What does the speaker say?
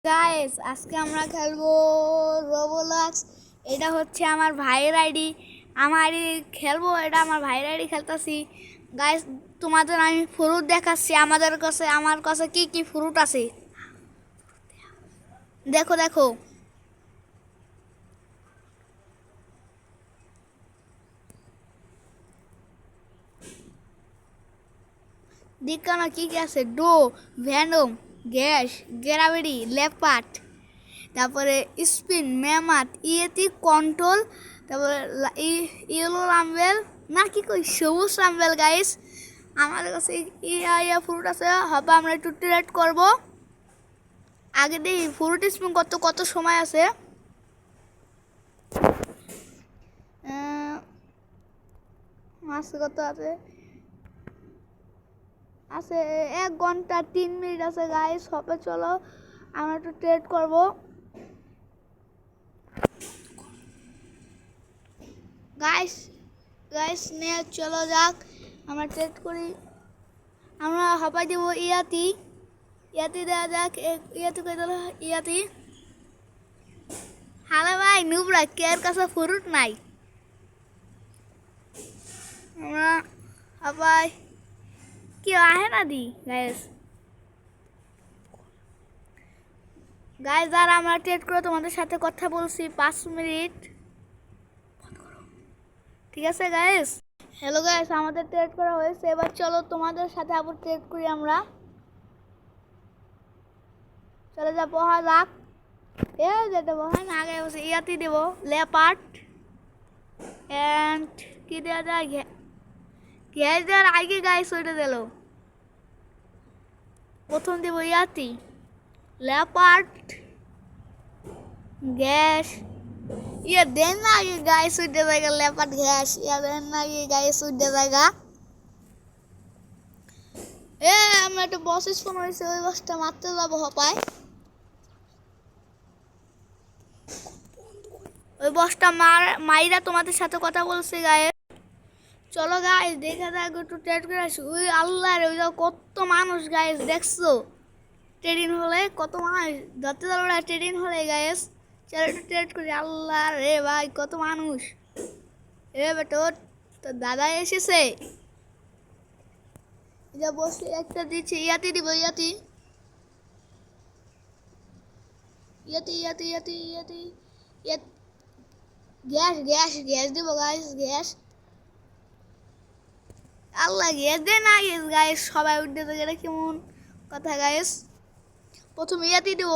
Guys আজকে আমরা খেলবো রোবোলক্স। এটা হচ্ছে আমার ভাইয়ের আইডি। আমারই খেলবো, এটা আমার ভাইয়ের আইডি খেলতেছি। গাইস তোমাদের আমি ফ্রুট দেখাচ্ছি। আমার কাছে কি কি ফ্রুট আছে দেখো দেখো। দেখানো কি কি আছে: ডো, ভ্যানম, গ্যাস, গ্রাভিটি, লেপার্ড, তারপরে স্পিন, ম্যামাথ, ইয়েতি, কন্ট্রোল, তারপরে ইয়েলো রামবেল না কি কই সবুজ রামবেল। গাইস আমাদের কাছে ইয়া ফ্রুট আছে, হবে আমরা একটু ট্রেড করব। আগে দিই ফ্রুট স্পিন করতে কত সময় আছে। কত আছে? আছে 1 ঘন্টা 3 মিনিট আছে। গাইস হবে, চলো আমরা একটু ট্রেড করব। গাইস গাইস নিয়ে চলো যাক, আমরা ট্রেড করি। আমরা হাঁপাই দেবো ইয়াতি দেওয়া যাক। ইয়াতি করে দিল ইয়াতি। হ্যালো ভাই নুবরা, কেয়ার কাছে ফ্রুট নাই। আমরা হাঁপাই কেউ আহে না দি। গাইস যারা আমরা ট্রেড করে তোমাদের সাথে কথা বলছি 5 মিনিট, ঠিক আছে গাইস? হ্যালো গাইস, আমাদের ট্রেড করা হয়েছে। এবার চলো তোমাদের সাথে আবার ট্রেড করি আমরা। চলে যা বহা যাক। যেতে বহা না, আগে বসে ইয়াতি দেবো লেপার্ড অ্যান্ড কি দেওয়া যায়, গ্যাস দেওয়ার আগে গাইস ওইটা দিল। প্রথম দেবো ইয়াতি, লেপার্ড, গ্যাস। ইয়ে দেন না আগে গাইস উঠে জায়গা, লেপার্ড গ্যাস। ইয়া দেন না আগে গাইস উঠে জায়গা। আমরা একটা বস স্পন হয়েছে, ওই বসটা মারতে যাবো হপায়। ওই বসটা মাইরা তোমাদের সাথে কথা বলছে গাইস। চলো গাইস দেখে যাক, একটু ট্রেড করে আসি। ওই আল্লাহ রে, ওই কত মানুষ গাইস, দেখছো ট্রেডিং হলে কত মানুষ ধরতে যাবো ট্রেডিং হলে গাইস। চলো একটু ট্রেড করি। আল্লাহ রে ভাই কত মানুষ। বেটো তোর দাদা এসেছে, যা বসে একটা দিচ্ছে। ইয়াতি দিব ইয়াতি ইয়াতি ইয়াতি ইয়াতি ইয়াতি গ্যাস গ্যাস গ্যাস দিব গাইস, গ্যাস। আল্লাহ গ্যাস দে না গাইস, সবাই উঠতে গেলে কেমন কথা গাইস। প্রথমে ইয়াতি দিব।